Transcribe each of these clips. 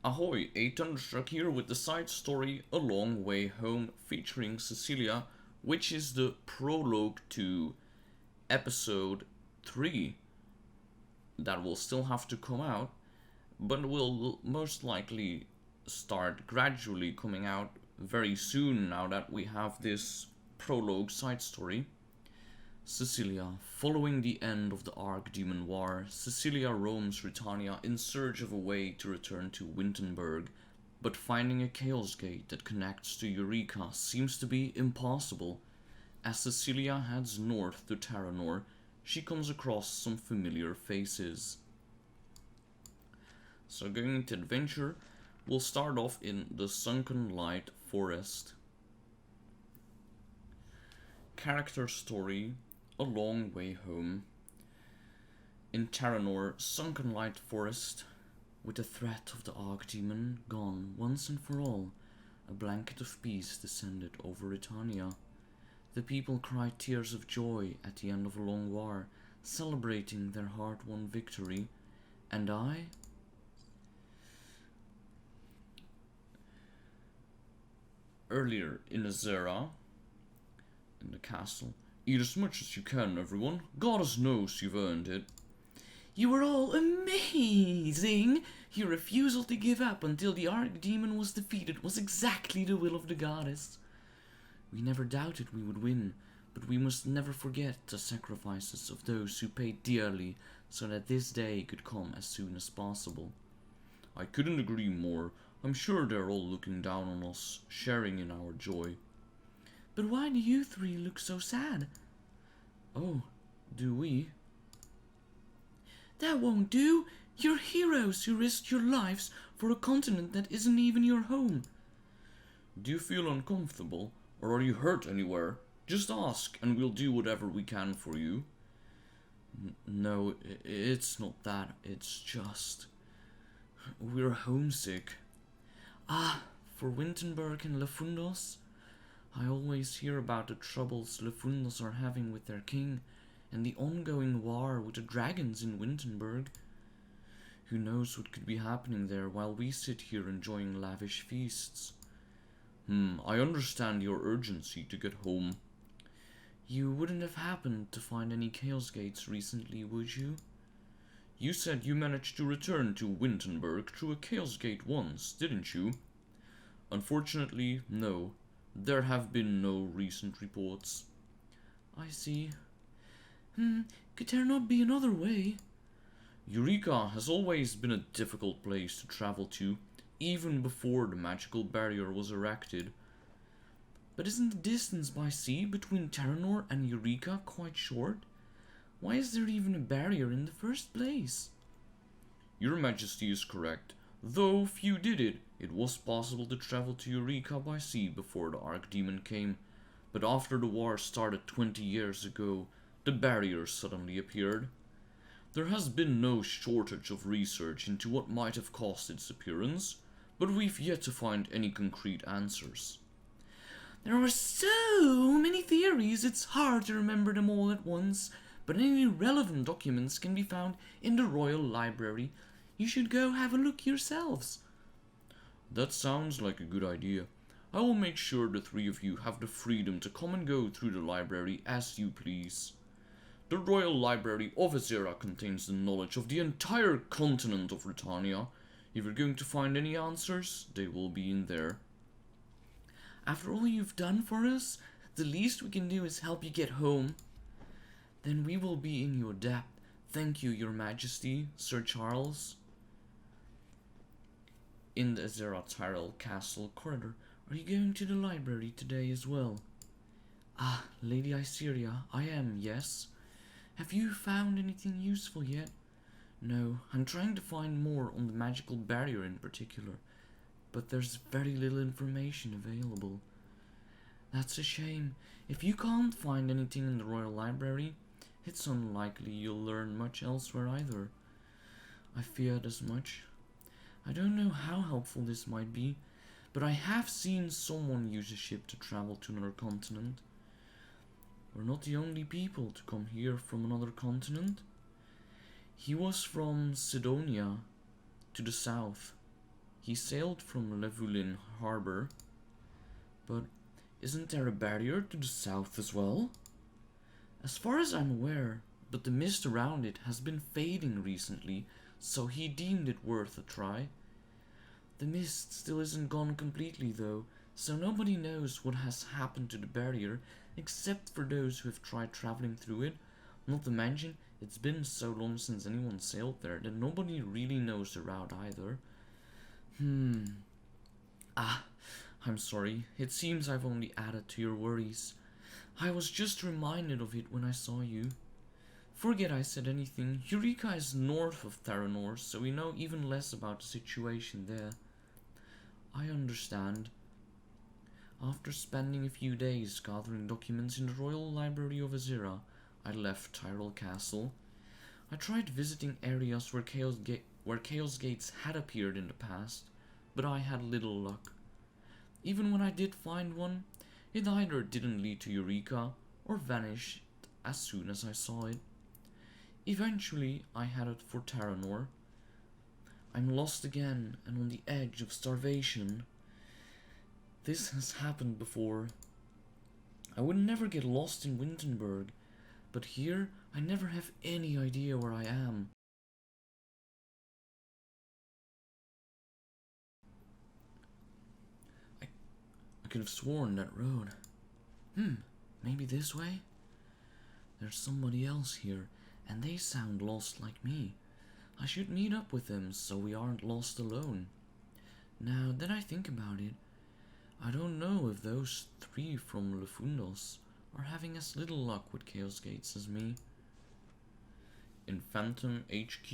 Ahoy, a Thunderstruck here with the side story A Long Way Home featuring Cecilia, which is the prologue to episode 3 that will still have to come out, but will most likely start gradually coming out very soon now that we have this prologue side story. Cecilia. Following the end of the Archdemon War, Cecilia roams Ritania in search of a way to return to Wintenberg, but finding a Chaos Gate that connects to Eureka seems to be impossible. As Cecilia heads north to Taranor, she comes across some familiar faces. So going into adventure, we'll start off in the Sunken Light Forest. Character story: A Long Way Home. In Taranor, Sunken Light Forest, with the threat of the Archdemon gone once and for all, a blanket of peace descended over Ritania. The people cried tears of joy at the end of a long war, celebrating their hard-won victory, and I... Earlier in Ezera, in the castle, eat as much as you can, everyone. Goddess knows you've earned it. You were all amazing! Your refusal to give up until the Archdemon was defeated was exactly the will of the goddess. We never doubted we would win, but we must never forget the sacrifices of those who paid dearly so that this day could come as soon as possible. I couldn't agree more. I'm sure they're all looking down on us, sharing in our joy. But why do you three look so sad? Oh, do we? That won't do! You're heroes who risked your lives for a continent that isn't even your home. Do you feel uncomfortable, or are you hurt anywhere? Just ask, and we'll do whatever we can for you. No, it's not that. It's just... we're homesick. Ah, for Wintenberg and Lefundos? I always hear about the troubles Lefundos are having with their king, and the ongoing war with the dragons in Wintenberg. Who knows what could be happening there while we sit here enjoying lavish feasts. I understand your urgency to get home. You wouldn't have happened to find any Chaos Gates recently, would you? You said you managed to return to Wintenberg through a Chaos Gate once, didn't you? Unfortunately, no. There have been no recent reports. I see. Could there not be another way? Eureka has always been a difficult place to travel to, even before the magical barrier was erected. But isn't the distance by sea between Taranor and Eureka quite short? Why is there even a barrier in the first place? Your Majesty is correct. Though few did it, it was possible to travel to Eureka by sea before the Archdemon came. But after the war started 20 years ago, the barrier suddenly appeared. There has been no shortage of research into what might have caused its appearance, but we've yet to find any concrete answers. There are so many theories, it's hard to remember them all at once, but any relevant documents can be found in the Royal Library. You should go have a look yourselves. That sounds like a good idea. I will make sure the three of you have the freedom to come and go through the library as you please. The Royal Library of Ezera contains the knowledge of the entire continent of Ritania. If you're going to find any answers, they will be in there. After all you've done for us, the least we can do is help you get home. Then we will be in your debt. Thank you, Your Majesty, Sir Charles. In the Ezera Tirel castle corridor, are you going to the library today as well? Ah, Lady Ezera, I am, yes. Have you found anything useful yet? No, I'm trying to find more on the magical barrier in particular, but there's very little information available. That's a shame. If you can't find anything in the Royal Library, it's unlikely you'll learn much elsewhere either. I feared as much. I don't know how helpful this might be, but I have seen someone use a ship to travel to another continent. We're not the only people to come here from another continent. He was from Sidonia, to the south. He sailed from Levulin harbor, but isn't there a barrier to the south as well? As far as I'm aware, but the mist around it has been fading recently, so he deemed it worth a try. The mist still isn't gone completely though, so nobody knows what has happened to the barrier except for those who have tried traveling through it. Not to mention, it's been so long since anyone sailed there that nobody really knows the route either. I'm sorry. It seems I've only added to your worries. I was just reminded of it when I saw you. Forget I said anything. Eureka is north of Taranor, so we know even less about the situation there. I understand. After spending a few days gathering documents in the Royal Library of Ezera, I left Tirel Castle. I tried visiting areas where Chaos Gates had appeared in the past, but I had little luck. Even when I did find one, it either didn't lead to Eureka or vanished as soon as I saw it. Eventually, I headed for Taranor. I'm lost again and on the edge of starvation. This has happened before. I would never get lost in Wintenberg, but here I never have any idea where I am. I could have sworn that road. Maybe this way? There's somebody else here, and they sound lost like me. I should meet up with them so we aren't lost alone. Now that I think about it, I don't know if those three from Lefundos are having as little luck with Chaos Gates as me. In Phantom HQ.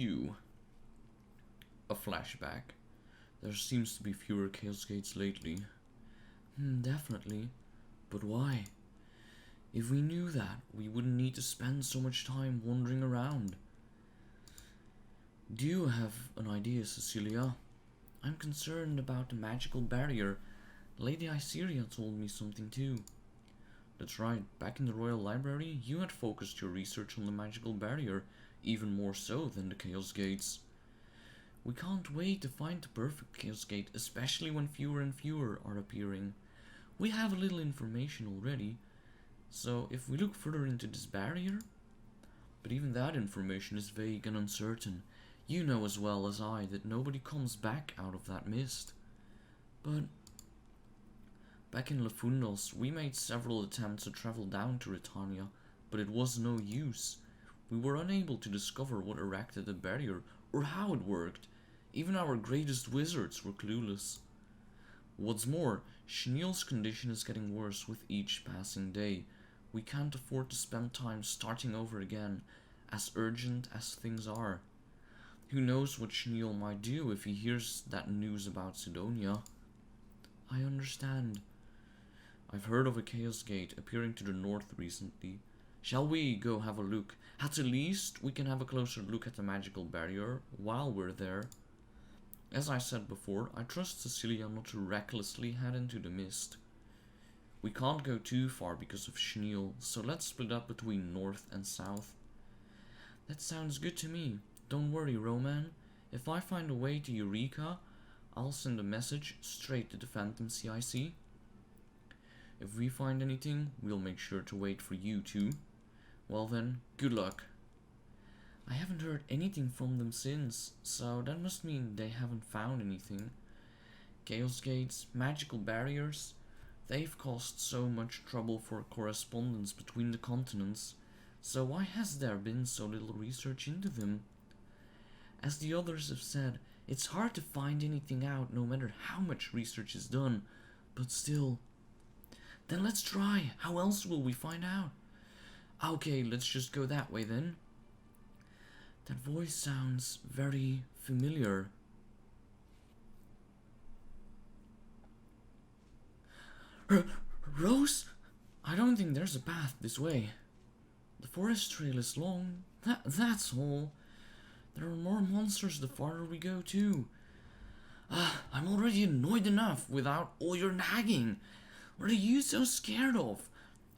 A flashback. There seems to be fewer Chaos Gates lately. Definitely. But why? If we knew that, we wouldn't need to spend so much time wandering around. Do you have an idea, Cecilia? I'm concerned about the magical barrier. Lady Iseria told me something too. That's right, back in the Royal Library, you had focused your research on the magical barrier, even more so than the Chaos Gates. We can't wait to find the perfect Chaos Gate, especially when fewer and fewer are appearing. We have a little information already, so if we look further into this barrier... But even that information is vague and uncertain. You know as well as I that nobody comes back out of that mist. But... back in Lefundos, we made several attempts to travel down to Ritania, but it was no use. We were unable to discover what erected the barrier, or how it worked. Even our greatest wizards were clueless. What's more, Chenille's condition is getting worse with each passing day. We can't afford to spend time starting over again, as urgent as things are. Who knows what Chenille might do if he hears that news about Sidonia. I understand. I've heard of a Chaos Gate appearing to the north recently. Shall we go have a look? At the least, we can have a closer look at the magical barrier while we're there. As I said before, I trust Cecilia not to recklessly head into the mist. We can't go too far because of Chenille, so let's split up between north and south. That sounds good to me. Don't worry, Romann. If I find a way to Eureka, I'll send a message straight to the Phantom CIC. If we find anything, we'll make sure to wait for you too. Well then, good luck. I haven't heard anything from them since, so that must mean they haven't found anything. Chaos Gates, magical barriers, they've caused so much trouble for correspondence between the continents, so why has there been so little research into them? As the others have said, it's hard to find anything out no matter how much research is done, but still. Then let's try. How else will we find out? Okay, let's just go that way then. That voice sounds very familiar. Rose? I don't think there's a path this way. The forest trail is long. That's all. There are more monsters the farther we go too. I'm already annoyed enough without all your nagging. What are you so scared of?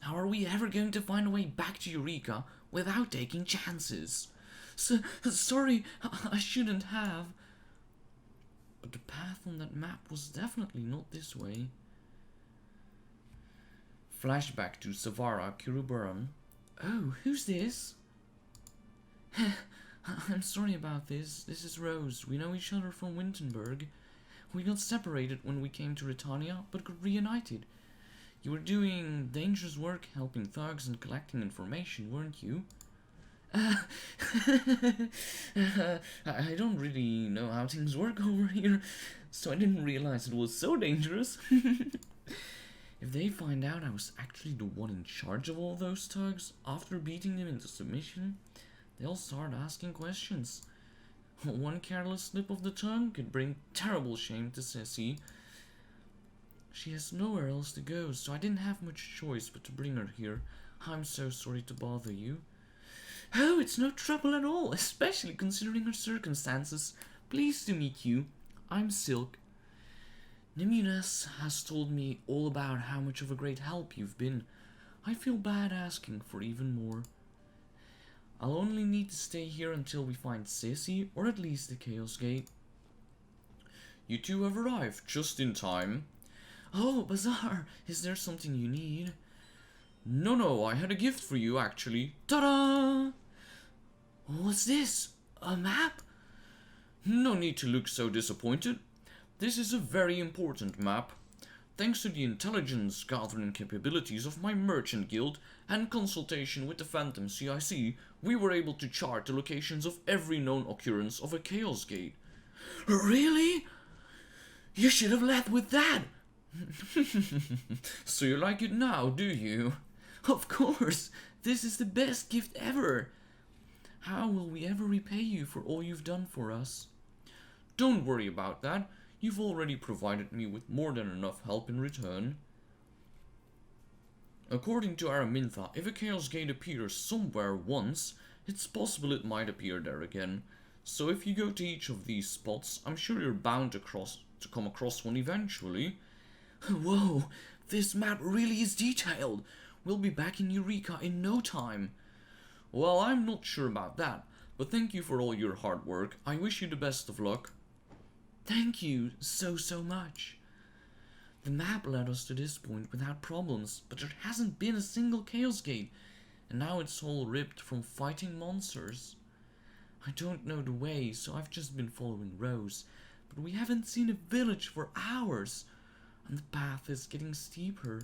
How are we ever going to find a way back to Eureka without taking chances? Sorry, I shouldn't have. But the path on that map was definitely not this way. Flashback to Savara Kiruburan. Oh, who's this? I'm sorry about this. This is Rose. We know each other from Wintenberg. We got separated when we came to Ritania, but got reunited. You were doing dangerous work helping thugs and collecting information, weren't you? I don't really know how things work over here, so I didn't realize it was so dangerous. If they find out I was actually the one in charge of all those thugs after beating them into submission, they'll start asking questions. One careless slip of the tongue could bring terrible shame to Ceci. She has nowhere else to go, so I didn't have much choice but to bring her here. I'm so sorry to bother you. Oh, it's no trouble at all, especially considering her circumstances. Pleased to meet you. I'm Silk. Nemunas has told me all about how much of a great help you've been. I feel bad asking for even more. I'll only need to stay here until we find Ceci, or at least the Chaos Gate. You two have arrived, just in time. Oh, Bazaar, is there something you need? No, I had a gift for you, actually. Ta-da! What's this? A map? No need to look so disappointed. This is a very important map. Thanks to the intelligence gathering capabilities of my merchant guild and consultation with the Phantom CIC, we were able to chart the locations of every known occurrence of a Chaos Gate. Really? You should have led with that! So you like it now, do you? Of course! This is the best gift ever! How will we ever repay you for all you've done for us? Don't worry about that. You've already provided me with more than enough help in return. According to Aramintha, if a Chaos Gate appears somewhere once, it's possible it might appear there again. So if you go to each of these spots, I'm sure you're bound to come across one eventually. Whoa, this map really is detailed. We'll be back in Eureka in no time. Well, I'm not sure about that, but thank you for all your hard work. I wish you the best of luck. Thank you so much. The map led us to this point without problems, but there hasn't been a single Chaos Gate, and now it's all ripped from fighting monsters. I don't know the way, so I've just been following Rose, but we haven't seen a village for hours, and the path is getting steeper.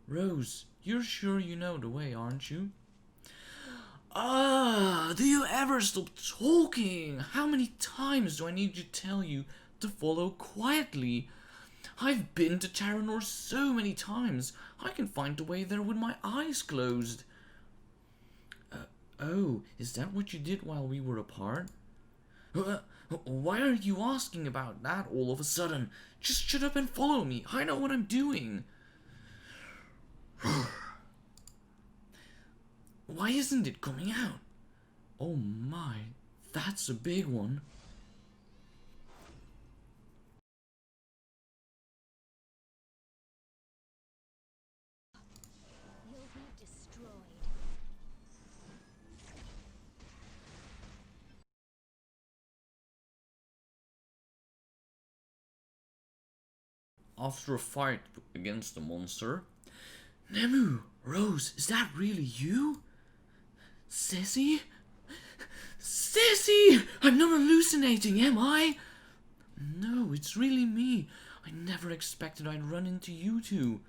Rose, you're sure you know the way, aren't you? Do you ever stop talking? How many times do I need to tell you to follow quietly? I've been to Taranor so many times, I can find the way there with my eyes closed. Oh, is that what you did while we were apart? Why are you asking about that all of a sudden? Just shut up and follow me, I know what I'm doing. Why isn't it coming out? Oh my, that's a big one. You'll be destroyed. After a fight against the monster. Nemu, Rose, is that really you? Ceci? Ceci! I'm not hallucinating, am I? No, it's really me. I never expected I'd run into you two.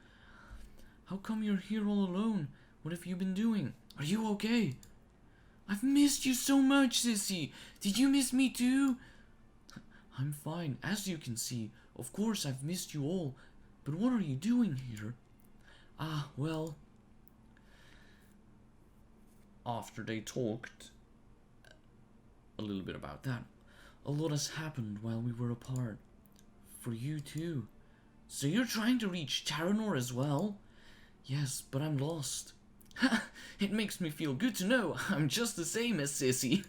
How come you're here all alone? What have you been doing? Are you okay? I've missed you so much, Ceci. Did you miss me too? I'm fine, as you can see. Of course I've missed you all. But what are you doing here? Well... After they talked a little bit about that, a lot has happened while we were apart. For you too. So you're trying to reach Taranor as well? Yes, but I'm lost. It makes me feel good to know I'm just the same as Sissy.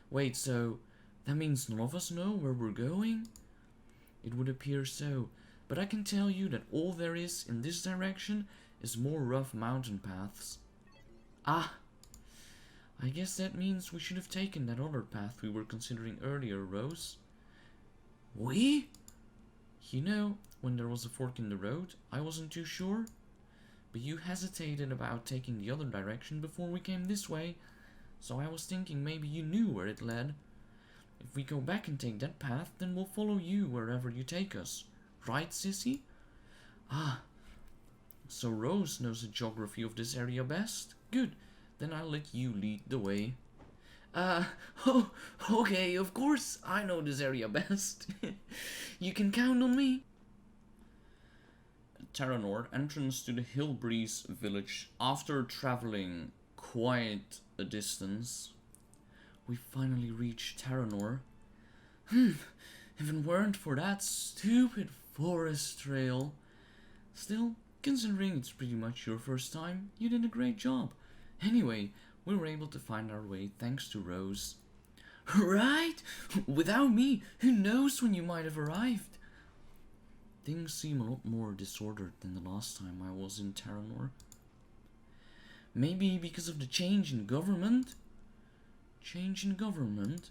Wait, so that means none of us know where we're going? It would appear so, but I can tell you that all there is in this direction is more rough mountain paths. I guess that means we should have taken that other path we were considering earlier, Rose. We? You know, when there was a fork in the road, I wasn't too sure. But you hesitated about taking the other direction before we came this way, so I was thinking maybe you knew where it led. If we go back and take that path, then we'll follow you wherever you take us. Right, Sissy? Ah, so Rose knows the geography of this area best? Good, then I'll let you lead the way. Oh, okay, of course, I know this area best. You can count on me. Taranor, entrance to the Hillbreeze village. After traveling quite a distance, we finally reached Taranor. If it weren't for that stupid forest trail. Still, considering it's pretty much your first time, you did a great job. Anyway, we were able to find our way thanks to Rose. Right? Without me, who knows when you might have arrived? Things seem a lot more disordered than the last time I was in Taranor. Maybe because of the change in government? Change in government?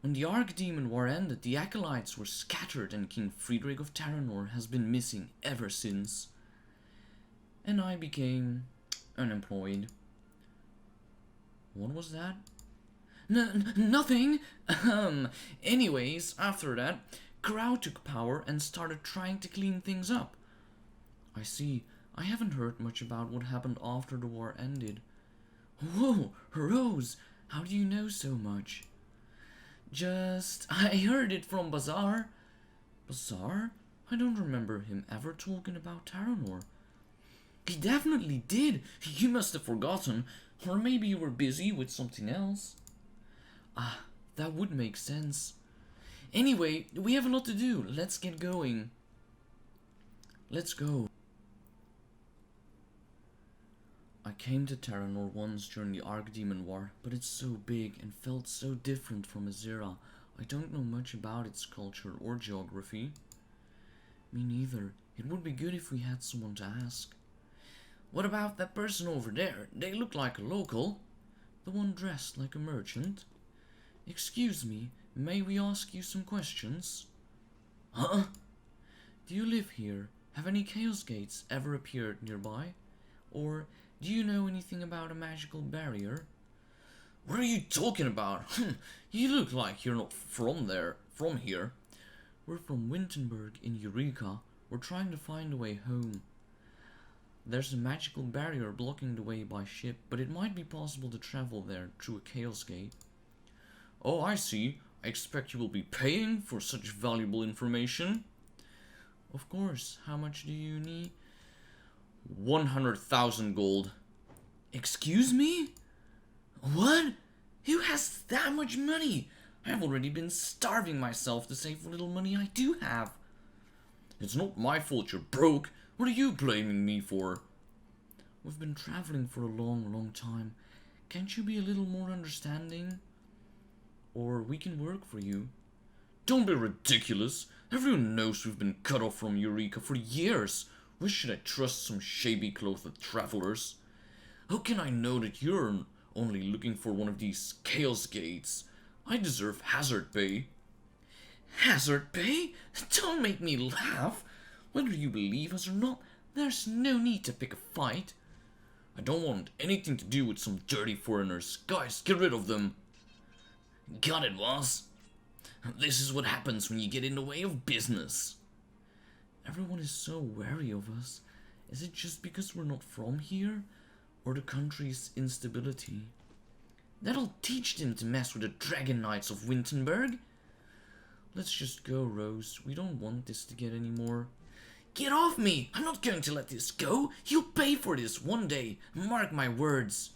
When the Archdemon War ended, the acolytes were scattered and King Friedrich of Taranor has been missing ever since. And I became unemployed. What was that? Nothing! Anyways, after that, Krau took power and started trying to clean things up. I see. I haven't heard much about what happened after the war ended. Whoa, Rose! How do you know so much? I heard it from Bazaar. Bazaar? I don't remember him ever talking about Taranor. He definitely did. You must have forgotten. Or maybe you were busy with something else. Ah, that would make sense. Anyway, we have a lot to do. Let's get going. Let's go. I came to Taranor once during the Archdemon War, but it's so big and felt so different from Ezera. I don't know much about its culture or geography. Me neither. It would be good if we had someone to ask. What about that person over there? They look like a local. The one dressed like a merchant. Excuse me, may we ask you some questions? Huh? Do you live here? Have any Chaos Gates ever appeared nearby? Or do you know anything about a magical barrier? What are you talking about? You look like you're not from here. We're from Wintenberg in Eureka. We're trying to find a way home. There's a magical barrier blocking the way by ship, but it might be possible to travel there through a Chaos Gate. Oh, I see. I expect you will be paying for such valuable information. Of course. How much do you need? 100,000 gold. Excuse me? What? Who has that much money? I've already been starving myself to save what little money I do have. It's not my fault you're broke. What are you blaming me for? We've been traveling for a long, long time. Can't you be a little more understanding? Or we can work for you. Don't be ridiculous. Everyone knows we've been cut off from Eureka for years. Why should I trust some shabby-clothed travelers? How can I know that you're only looking for one of these Chaos Gates? I deserve hazard pay. Hazard pay? Don't make me laugh. Whether you believe us or not, there's no need to pick a fight. I don't want anything to do with some dirty foreigners. Guys, get rid of them. Got it, boss. This is what happens when you get in the way of business. Everyone is so wary of us. Is it just because we're not from here? Or the country's instability? That'll teach them to mess with the Dragon Knights of Wintenberg. Let's just go, Rose. We don't want this to get any more. Get off me! I'm not going to let this go. You'll pay for this one day. Mark my words.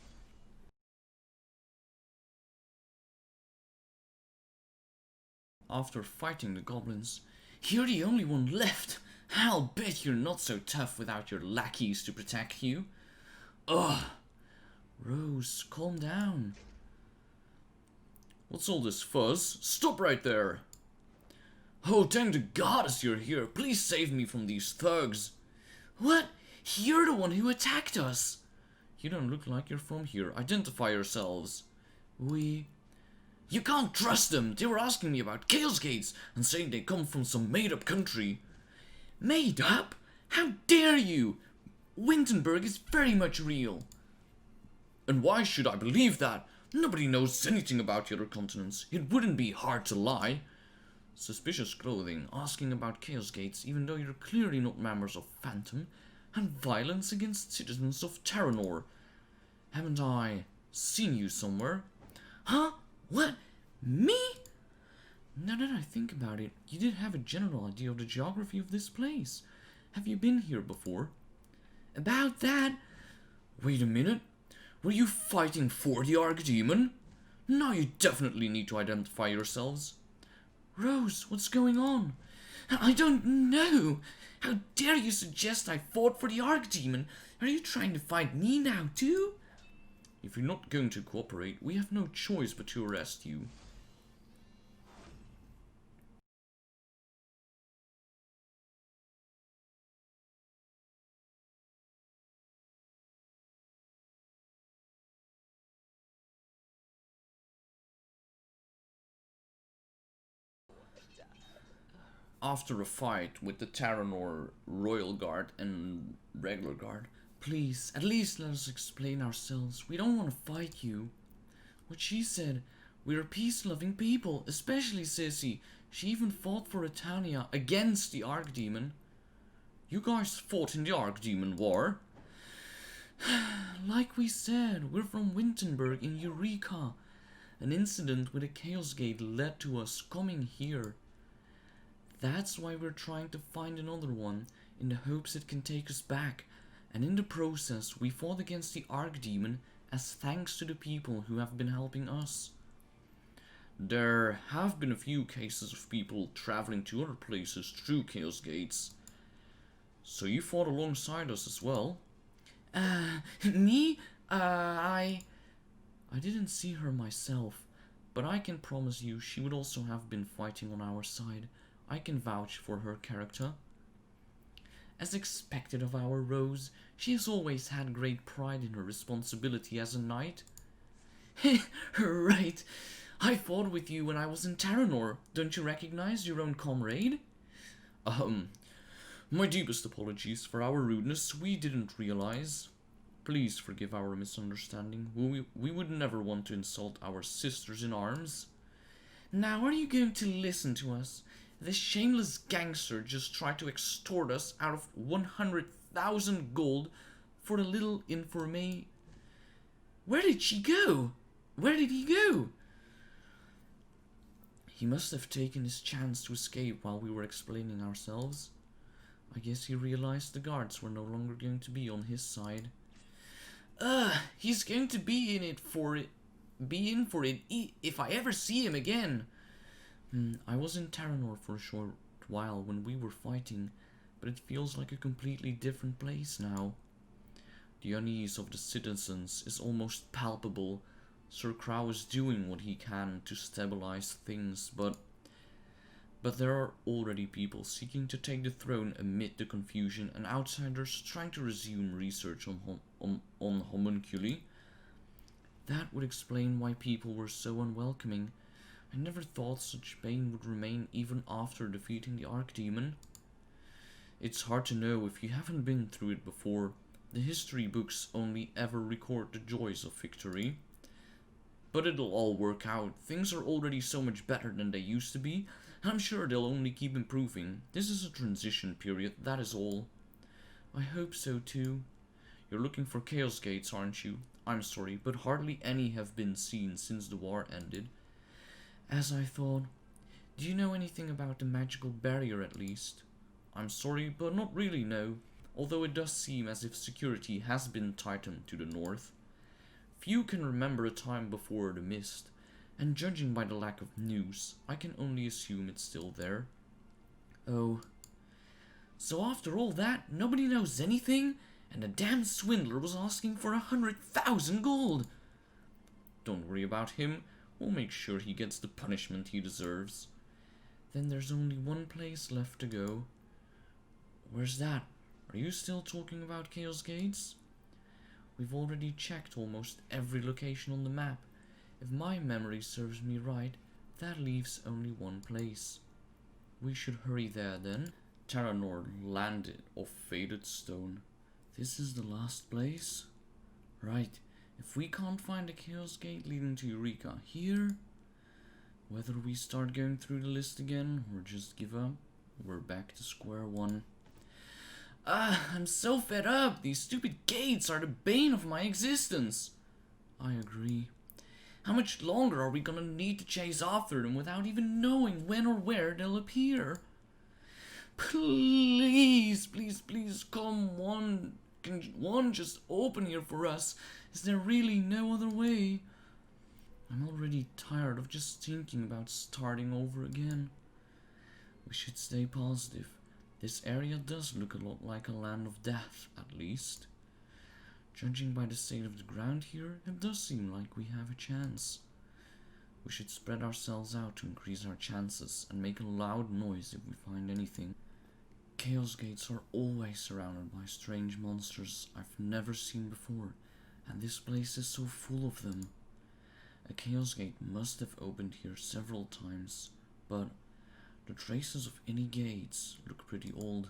After fighting the goblins, you're the only one left. I'll bet you're not so tough without your lackeys to protect you. Ugh. Rose, calm down. What's all this fuzz? Stop right there. Oh, thank the goddess you're here. Please save me from these thugs. What? You're the one who attacked us. You don't look like you're from here. Identify yourselves. You can't trust them. They were asking me about Chaos Gates and saying they come from some made-up country. Made up? How dare you? Wintenberg is very much real. And why should I believe that? Nobody knows anything about the other continents. It wouldn't be hard to lie. Suspicious clothing, asking about Chaos Gates even though you're clearly not members of Phantom, and violence against citizens of Taranor. Haven't I seen you somewhere? Huh? What? Me? Now that I think about it, you did have a general idea of the geography of this place. Have you been here before? About that? Wait a minute. Were you fighting for the Archdemon? Now you definitely need to identify yourselves. Rose, what's going on? I don't know. How dare you suggest I fought for the Archdemon? Are you trying to fight me now too? If you're not going to cooperate, we have no choice but to arrest you. After a fight with the Taranor Royal Guard and regular guard, please, at least let us explain ourselves. We don't want to fight you. What she said, we're peace-loving people, especially Sissy. She even fought for Ritania against the Archdemon. You guys fought in the Archdemon War? Like we said, we're from Wintenberg in Eureka. An incident with a Chaos Gate led to us coming here. That's why we're trying to find another one, in the hopes it can take us back. And in the process, we fought against the Archdemon as thanks to the people who have been helping us. There have been a few cases of people traveling to other places through Chaos Gates. So you fought alongside us as well? Me? I didn't see her myself, but I can promise you she would also have been fighting on our side. I can vouch for her character. As expected of our Rose, she has always had great pride in her responsibility as a knight. Right. I fought with you when I was in Taranor. Don't you recognize your own comrade? My deepest apologies for our rudeness. We didn't realize. Please forgive our misunderstanding. We would never want to insult our sisters in arms. Now are you going to listen to us? This shameless gangster just tried to extort us out of 100,000 gold for a little information. Where did she go? Where did he go? He must have taken his chance to escape while we were explaining ourselves. I guess he realized the guards were no longer going to be on his side. He's going to be in for it if I ever see him again. I was in Taranor for a short while when we were fighting, but it feels like a completely different place now. The unease of the citizens is almost palpable. Sir Krau is doing what he can to stabilize things, but there are already people seeking to take the throne amid the confusion and outsiders trying to resume research on homunculi. That would explain why people were so unwelcoming. I never thought such pain would remain even after defeating the Archdemon. It's hard to know if you haven't been through it before. The history books only ever record the joys of victory. But it'll all work out. Things are already so much better than they used to be, and I'm sure they'll only keep improving. This is a transition period, that is all. I hope so too. You're looking for Chaos Gates, aren't you? I'm sorry, but hardly any have been seen since the war ended. As I thought. Do you know anything about the magical barrier at least? I'm sorry, but not really, no. Although it does seem as if security has been tightened to the north. Few can remember a time before the mist, and judging by the lack of news, I can only assume it's still there. Oh. So after all that, nobody knows anything, and the damn swindler was asking for 100,000 gold. Don't worry about him. We'll make sure he gets the punishment he deserves. Then there's only one place left to go. Where's that? Are you still talking about Chaos Gates? We've already checked almost every location on the map, If my memory serves me right, that leaves only one place. We should hurry there then. Taranor landed of faded stone. This is the last place? Right. If we can't find a Chaos Gate leading to Eureka here, whether we start going through the list again or just give up, we're back to square one. I'm so fed up. These stupid gates are the bane of my existence. I agree. How much longer are we gonna need to chase after them without even knowing when or where they'll appear? Please, please, please, come one. Can one just open here for us? Is there really no other way? I'm already tired of just thinking about starting over again. We should stay positive. This area does look a lot like a land of death, at least. Judging by the state of the ground here, it does seem like we have a chance. We should spread ourselves out to increase our chances and make a loud noise if we find anything. Chaos Gates are always surrounded by strange monsters I've never seen before, and this place is so full of them. A Chaos Gate must have opened here several times, but the traces of any gates look pretty old.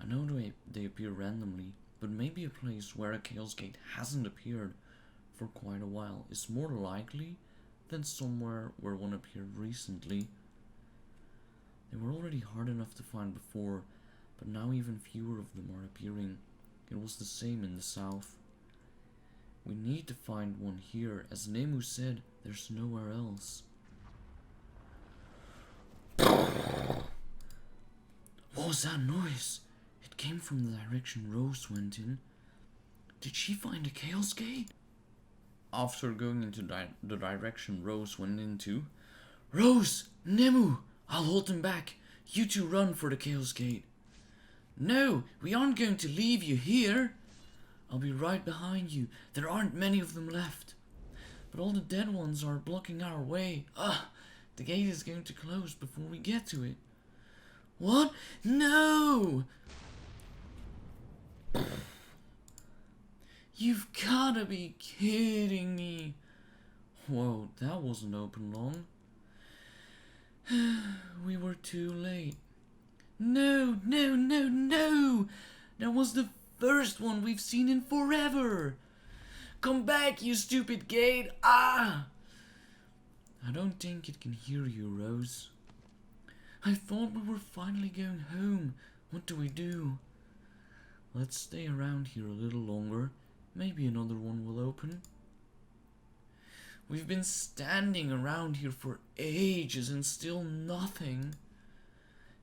I know they appear randomly, but maybe a place where a Chaos Gate hasn't appeared for quite a while is more likely than somewhere where one appeared recently. They were already hard enough to find before, but now even fewer of them are appearing. It was the same in the south. We need to find one here. As Nemu said, there's nowhere else. What was that noise? It came from the direction Rose went in. Did she find a Chaos Gate? After going into the direction Rose went into, Rose! Nemu! I'll hold them back. You two run for the Chaos Gate. No, we aren't going to leave you here. I'll be right behind you. There aren't many of them left. But all the dead ones are blocking our way. The gate is going to close before we get to it. What? No! You've gotta be kidding me. Whoa, that wasn't open long. We were too late. No, no, no, no! That was the first one we've seen in forever! Come back, you stupid gate! I don't think it can hear you, Rose. I thought we were finally going home. What do we do? Let's stay around here a little longer. Maybe another one will open. We've been standing around here for ages and still nothing.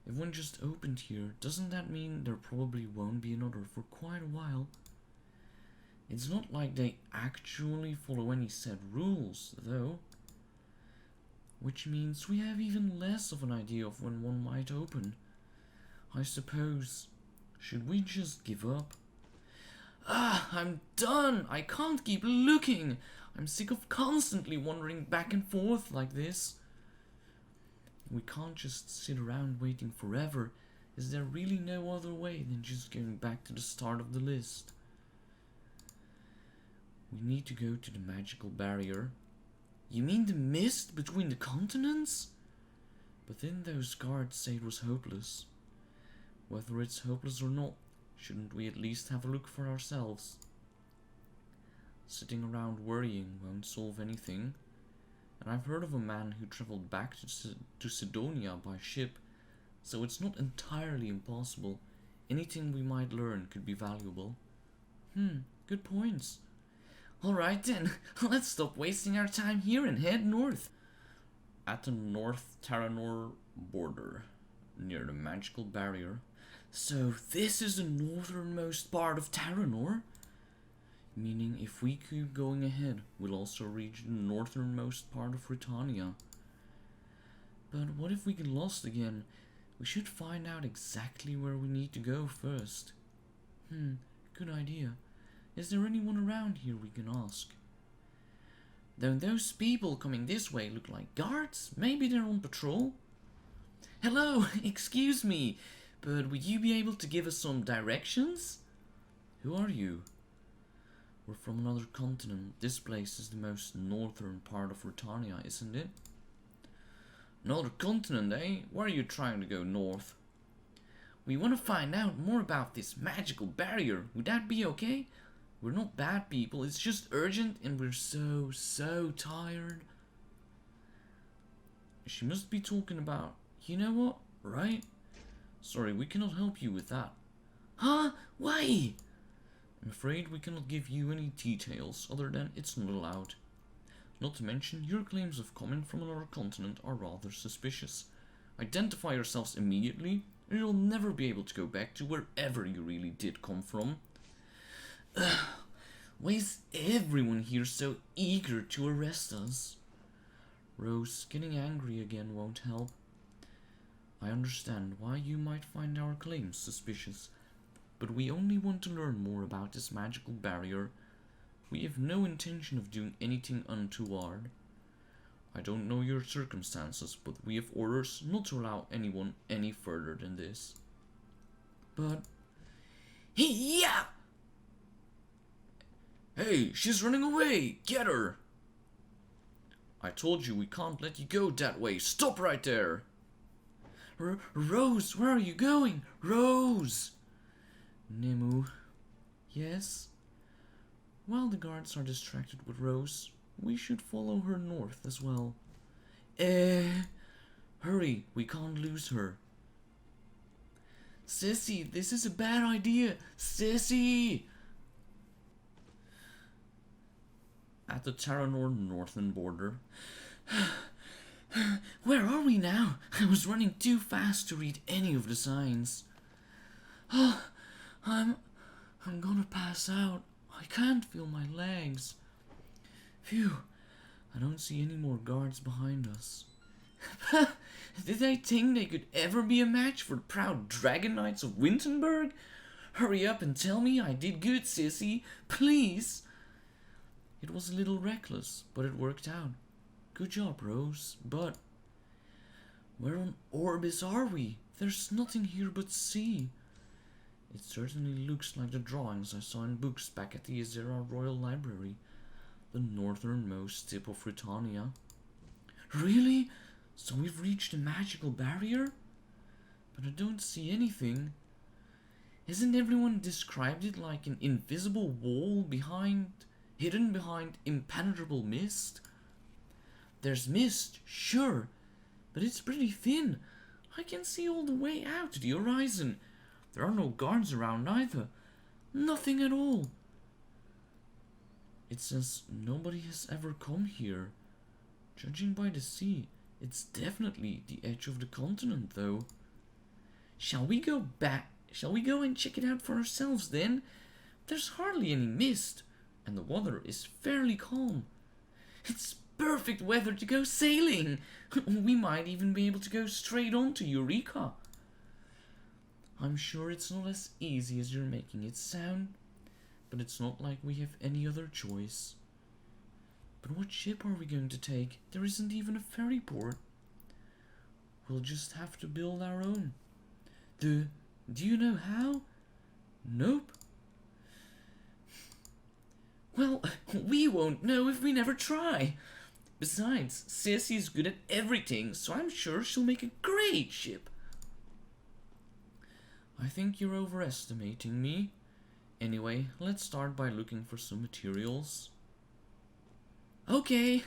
If one just opened here, doesn't that mean there probably won't be another for quite a while? It's not like they actually follow any set rules, though. Which means we have even less of an idea of when one might open. I suppose. Should we just give up? I'm done! I can't keep looking! I'm sick of constantly wandering back and forth like this. We can't just sit around waiting forever. Is there really no other way than just going back to the start of the list? We need to go to the magical barrier. You mean the mist between the continents? But then those guards say it was hopeless. Whether it's hopeless or not, shouldn't we at least have a look for ourselves? Sitting around worrying won't solve anything. And I've heard of a man who travelled back to Sidonia by ship, so it's not entirely impossible. Anything we might learn could be valuable. Good points. Alright then, let's stop wasting our time here and head north. At the North Taranor border, near the magical barrier. So this is the northernmost part of Taranor? Meaning if we keep going ahead, we'll also reach the northernmost part of Ritania. But what if we get lost again? We should find out exactly where we need to go first. Good idea. Is there anyone around here we can ask? Don't those people coming this way look like guards? Maybe they're on patrol? Hello, excuse me, but would you be able to give us some directions? Who are you? We're from another continent. This place is the most northern part of Ritania, isn't it? Another continent, eh? Where are you trying to go north? We want to find out more about this magical barrier. Would that be okay? We're not bad people. It's just urgent and we're so tired. She must be talking about... You know what? Right? Sorry, we cannot help you with that. Huh? Why? I'm afraid we cannot give you any details other than it's not allowed. Not to mention, your claims of coming from another continent are rather suspicious. Identify yourselves immediately, or you'll never be able to go back to wherever you really did come from. Why is everyone here so eager to arrest us? Rose, getting angry again won't help. I understand why you might find our claims suspicious, but we only want to learn more about this magical barrier. We have no intention of doing anything untoward. I don't know your circumstances, but we have orders not to allow anyone any further than this. But... Yeah! Hey, she's running away! Get her! I told you we can't let you go that way. Stop right there! Rose, where are you going? Rose! Nemu. Yes? While the guards are distracted with Rose, we should follow her north as well. Hurry, we can't lose her. Sissy, this is a bad idea. Sissy! At the Taranor northern border. Where are we now? I was running too fast to read any of the signs. I'm gonna pass out. I can't feel my legs. Phew, I don't see any more guards behind us. Did they think they could ever be a match for the proud Dragon Knights of Wintenberg? Hurry up and tell me I did good, sissy, please. It was a little reckless, but it worked out. Good job, Rose, but... Where on Orbis are we? There's nothing here but sea. It certainly looks like the drawings I saw in books back at the Ezera Royal Library, the northernmost tip of Ritania. Really? So we've reached the magical barrier? But I don't see anything. Hasn't everyone described it like an invisible wall hidden behind impenetrable mist? There's mist, sure, but it's pretty thin. I can see all the way out to the horizon. There are no guards around either. Nothing at all. It says nobody has ever come here. Judging by the sea, it's definitely the edge of the continent, though. Shall we go back? Shall we go and check it out for ourselves, then? There's hardly any mist, and the water is fairly calm. It's perfect weather to go sailing. We might even be able to go straight on to Eureka. I'm sure it's not as easy as you're making it sound, but it's not like we have any other choice. But what ship are we going to take? There isn't even a ferry port. We'll just have to build our own. Do you know how? Nope. Well, we won't know if we never try. Besides, Cecily's good at everything, so I'm sure she'll make a great ship. I think you're overestimating me. Anyway, let's start by looking for some materials. Okay.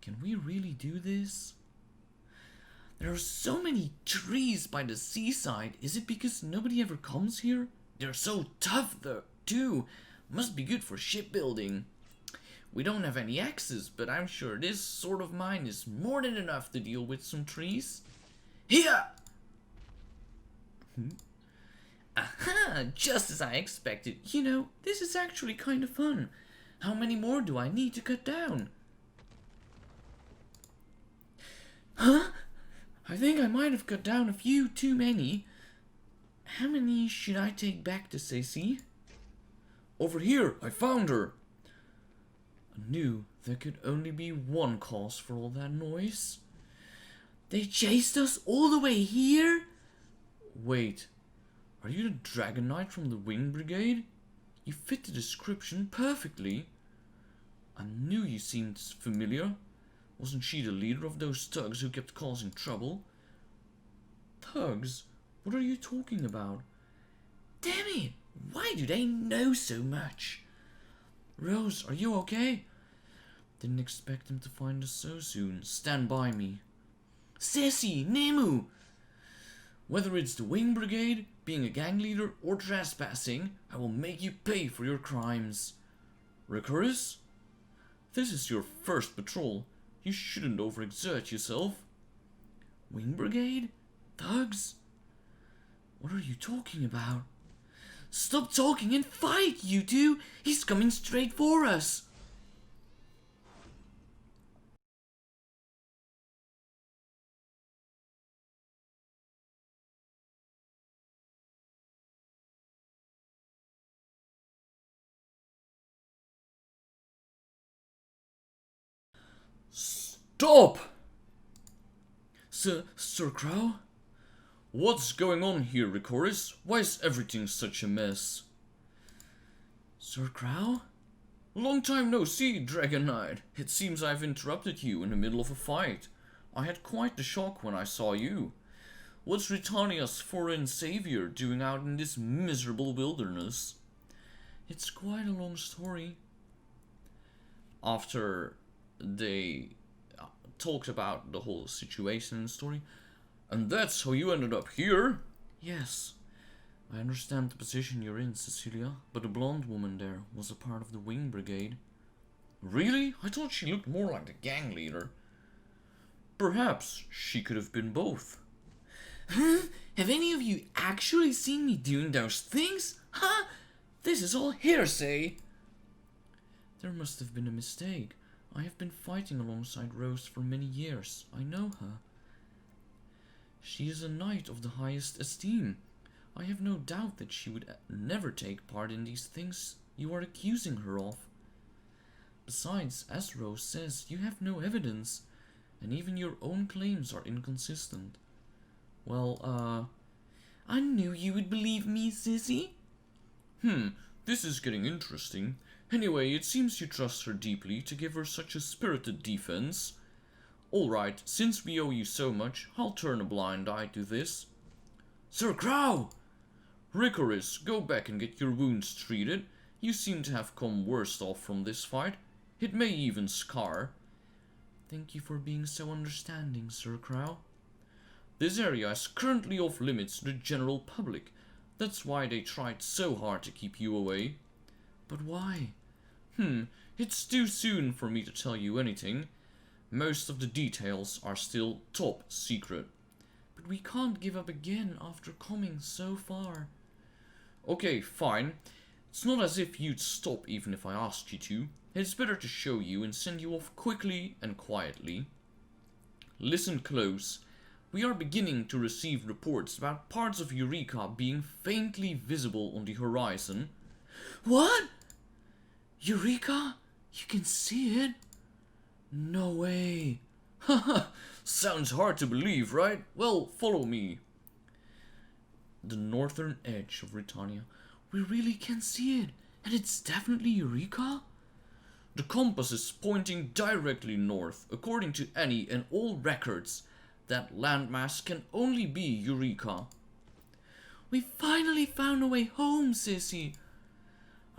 Can we really do this? There are so many trees by the seaside. Is it because nobody ever comes here? They're so tough though, too. Must be good for shipbuilding. We don't have any axes, but I'm sure this sword of mine is more than enough to deal with some trees. Here! Aha! Just as I expected. You know, this is actually kind of fun. How many more do I need to cut down? Huh? I think I might have cut down a few too many. How many should I take back to Ceci? Over here, I found her. I knew there could only be one cause for all that noise. They chased us all the way here? Wait, are you the Dragon Knight from the Wing Brigade? You fit the description perfectly. I knew you seemed familiar. Wasn't she the leader of those thugs who kept causing trouble? Thugs? What are you talking about? Damn it! Why do they know so much? Rose, are you okay? Didn't expect them to find us so soon. Stand by me. Ceci, Nemu! Whether it's the Wing Brigade, being a gang leader, or trespassing, I will make you pay for your crimes. Rikoris? This is your first patrol. You shouldn't overexert yourself. Wing Brigade? Thugs? What are you talking about? Stop talking and fight, you two! He's coming straight for us! Stop! Sir Krau? What's going on here, Rikoris? Why is everything such a mess? Sir Krau? Long time no see, Dragon Knight. It seems I've interrupted you in the middle of a fight. I had quite the shock when I saw you. What's Ritania's foreign savior doing out in this miserable wilderness? It's quite a long story. After they talked about the whole situation and story. And that's how you ended up here? Yes. I understand the position you're in, Cecilia, but the blonde woman there was a part of the Wing Brigade. Really? I thought she looked more like the gang leader. Perhaps she could have been both. Huh? Have any of you actually seen me doing those things? Huh? This is all hearsay. There must have been a mistake. I have been fighting alongside Rose for many years. I know her. She is a knight of the highest esteem. I have no doubt that she would never take part in these things you are accusing her of. Besides, as Rose says, you have no evidence, and even your own claims are inconsistent. Well, I knew you would believe me, Sissy. This is getting interesting. Anyway, it seems you trust her deeply to give her such a spirited defense. Alright, since we owe you so much, I'll turn a blind eye to this. Sir Krau! Rikoris, go back and get your wounds treated. You seem to have come worst off from this fight. It may even scar. Thank you for being so understanding, Sir Krau. This area is currently off limits to the general public. That's why they tried so hard to keep you away. But why? It's too soon for me to tell you anything. Most of the details are still top secret. But we can't give up again after coming so far. Okay, fine. It's not as if you'd stop even if I asked you to. It's better to show you and send you off quickly and quietly. Listen close. We are beginning to receive reports about parts of Eureka being faintly visible on the horizon. What? Eureka? You can see it? No way. Haha, sounds hard to believe, right? Well, follow me. The northern edge of Ritania. We really can see it, and it's definitely Eureka? The compass is pointing directly north. According to any and all records, that landmass can only be Eureka. We finally found a way home, Sissy.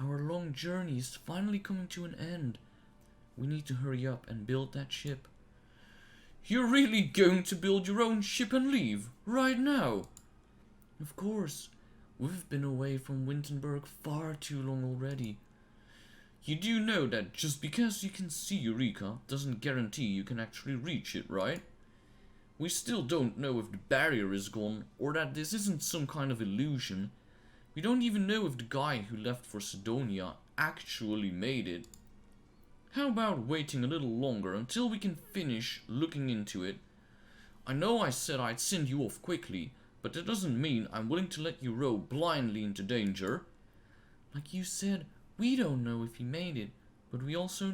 Our long journey is finally coming to an end. We need to hurry up and build that ship. You're really going to build your own ship and leave, right now? Of course. We've been away from Wintenberg far too long already. You do know that just because you can see Eureka doesn't guarantee you can actually reach it, right? We still don't know if the barrier is gone or that this isn't some kind of illusion. We don't even know if the guy who left for Sidonia actually made it. How about waiting a little longer until we can finish looking into it? I know I said I'd send you off quickly, but that doesn't mean I'm willing to let you row blindly into danger. Like you said, we don't know if he made it, but we also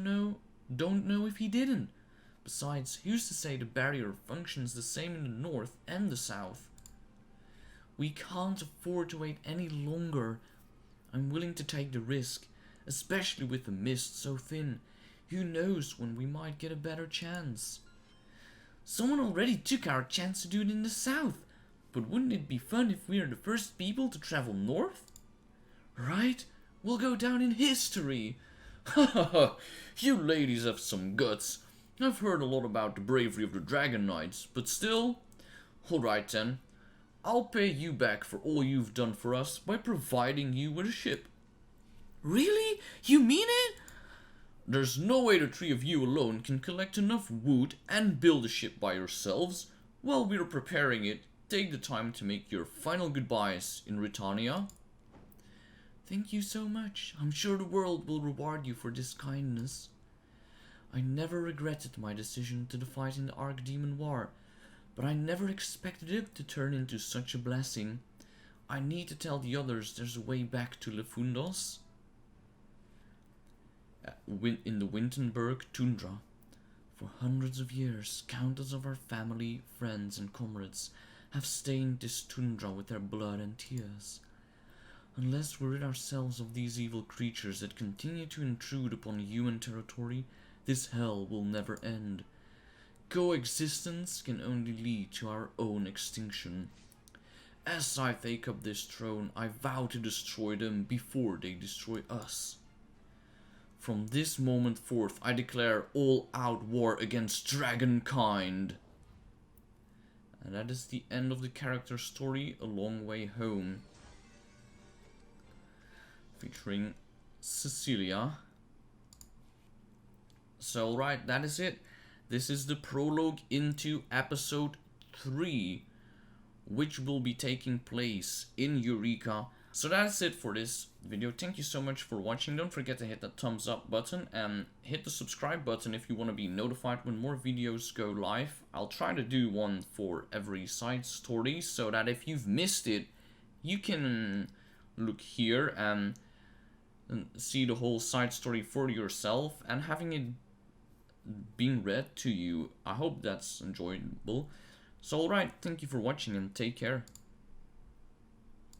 don't know if he didn't. Besides, who's to say the barrier functions the same in the north and the south? We can't afford to wait any longer. I'm willing to take the risk, especially with the mist so thin. Who knows when we might get a better chance? Someone already took our chance to do it in the south, but wouldn't it be fun if we are the first people to travel north? Right? We'll go down in history. Ha ha ha, you ladies have some guts. I've heard a lot about the bravery of the Dragon Knights, but still... Alright then, I'll pay you back for all you've done for us by providing you with a ship. Really? You mean it? There's no way the three of you alone can collect enough wood and build a ship by yourselves. While we're preparing it, take the time to make your final goodbyes in Ritania. Thank you so much. I'm sure the world will reward you for this kindness. I never regretted my decision to fight in the Archdemon War, but I never expected it to turn into such a blessing. I need to tell the others there's a way back to Lefundos. In the Wintenberg tundra. For hundreds of years, countless of our family, friends and comrades have stained this tundra with their blood and tears. Unless we rid ourselves of these evil creatures that continue to intrude upon human territory, this hell will never end. Coexistence can only lead to our own extinction. As I take up this throne, I vow to destroy them before they destroy us. From this moment forth, I declare all-out war against dragonkind. And that is the end of the character story, A Long Way Home. Featuring Cecilia. So, alright, that is it. This is the prologue into episode 3, which will be taking place in Eureka. So that's it for this video. Thank you so much for watching. Don't forget to hit that thumbs up button and hit the subscribe button if you want to be notified when more videos go live. I'll try to do one for every side story so that if you've missed it, you can look here and see the whole side story for yourself and having it being read to you. I hope that's enjoyable. So alright, thank you for watching and take care.